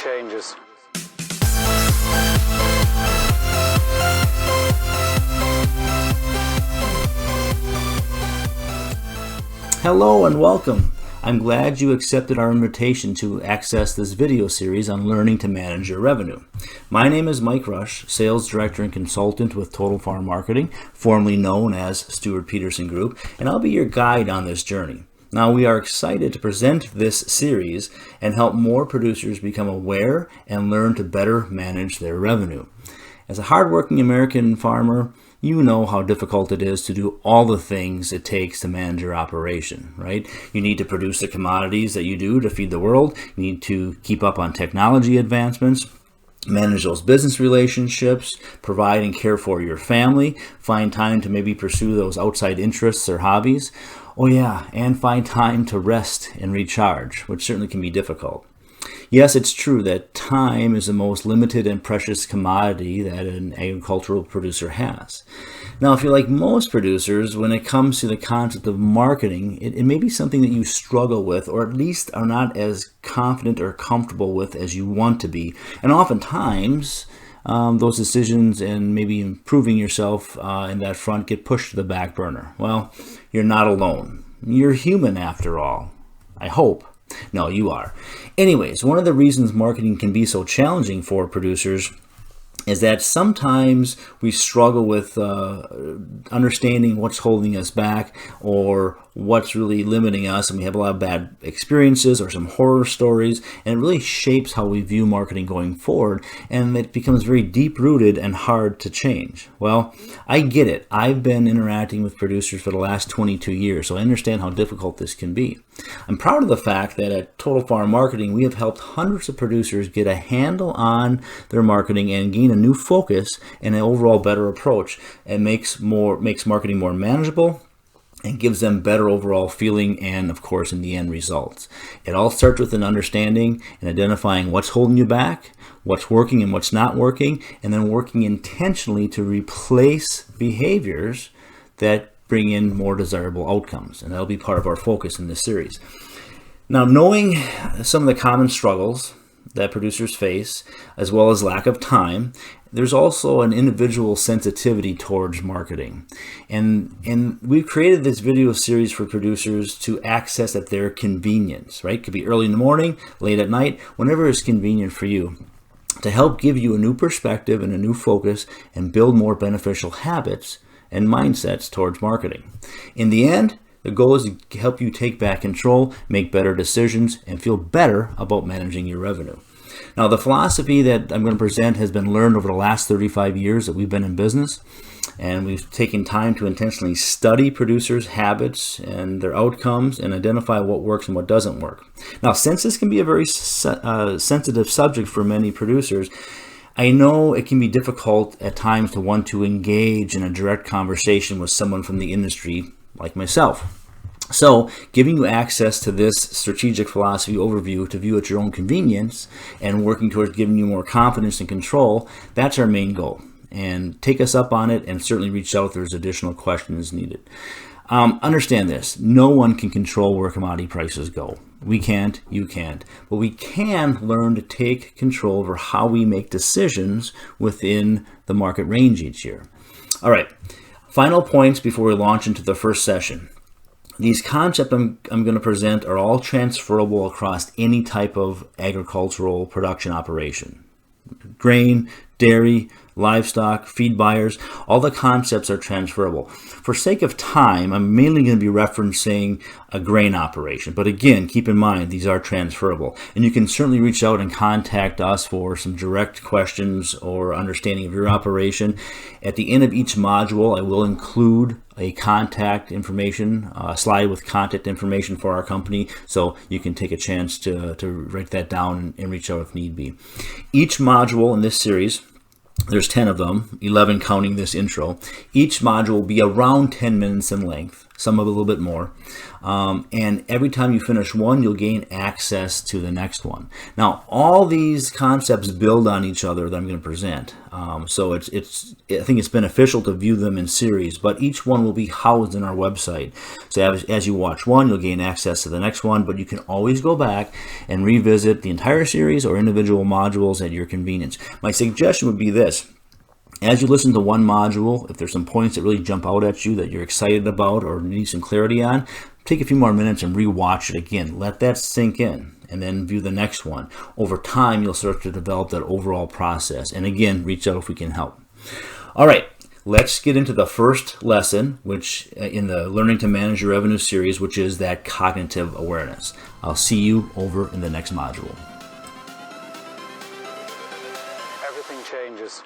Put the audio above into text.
changes. Hello and welcome. I'm glad you accepted our invitation to access this video series on learning to manage your revenue. My name is Mike Rush, Sales Director and Consultant with Total Farm Marketing, formerly known as Stewart Peterson Group, and I'll be your guide on this journey. Now, we are excited to present this series and help more producers become aware and learn to better manage their revenue. As a hardworking American farmer, you know how difficult it is to do all the things it takes to manage your operation, right? You need to produce the commodities that you do to feed the world. You need to keep up on technology advancements, manage those business relationships, provide and care for your family, find time to maybe pursue those outside interests or hobbies. Oh yeah, and find time to rest and recharge, which certainly can be difficult. Yes, it's true that time is the most limited and precious commodity that an agricultural producer has. Now, if you're like most producers, when it comes to the concept of marketing, it may be something that you struggle with, or at least are not as confident or comfortable with as you want to be. And oftentimes, those decisions and maybe improving yourself in that front get pushed to the back burner. Well, you're not alone. You're human after all. I hope. No, you are. Anyways, one of the reasons marketing can be so challenging for producers is that sometimes we struggle with understanding what's holding us back or what's really limiting us, and we have a lot of bad experiences or some horror stories, and it really shapes how we view marketing going forward, and it becomes very deep-rooted and hard to change. Well, I get it. I've been interacting with producers for the last 22 years, so I understand how difficult this can be. I'm proud of the fact that at Total Farm Marketing, we have helped hundreds of producers get a handle on their marketing and gain a new focus and an overall better approach. It makes marketing more manageable and gives them better overall feeling and, of course, in the end results. It all starts with an understanding and identifying what's holding you back, what's working and what's not working, and then working intentionally to replace behaviors that bring in more desirable outcomes. And that'll be part of our focus in this series. Now, knowing some of the common struggles that producers face, as well as lack of time, there's also an individual sensitivity towards marketing. And we've created this video series for producers to access at their convenience, right? It could be early in the morning, late at night, whenever it's convenient for you, to help give you a new perspective and a new focus and build more beneficial habits and mindsets towards marketing. In the end, the goal is to help you take back control, make better decisions, and feel better about managing your revenue. Now, the philosophy that I'm going to present has been learned over the last 35 years that we've been in business, and we've taken time to intentionally study producers' habits and their outcomes and identify what works and what doesn't work. Now, since this can be a very sensitive subject for many producers, I know it can be difficult at times to want to engage in a direct conversation with someone from the industry like myself. So, giving you access to this strategic philosophy overview to view at your own convenience and working towards giving you more confidence and control, that's our main goal. And take us up on it and certainly reach out if there's additional questions needed. Understand this, no one can control where commodity prices go. We can't, you can't, but we can learn to take control over how we make decisions within the market range each year. All right, final points before we launch into the first session. These concepts I'm going to present are all transferable across any type of agricultural production operation. Grain, dairy, livestock, feed buyers, all the concepts are transferable. For sake of time, I'm mainly going to be referencing a grain operation. But again, keep in mind, these are transferable. And you can certainly reach out and contact us for some direct questions or understanding of your operation. At the end of each module, I will include a contact information, a slide with contact information for our company, so you can take a chance to write that down and reach out if need be. Each module in this series, there's 10 of them, 11 counting this intro. Each module will be around 10 minutes in length. some of a little bit more. And every time you finish one, you'll gain access to the next one. Now, all these concepts build on each other that I'm going to present. So I think it's beneficial to view them in series, but each one will be housed in our website. So as you watch one, you'll gain access to the next one, but you can always go back and revisit the entire series or individual modules at your convenience. My suggestion would be this. As you listen to one module, if there's some points that really jump out at you that you're excited about or need some clarity on, take a few more minutes and re-watch it again. Let that sink in and then view the next one. Over time, you'll start to develop that overall process. And again, reach out if we can help. All right, let's get into the first lesson, which in the Learning to Manage Your Revenue series, which is that cognitive awareness. I'll see you over in the next module. Everything changes.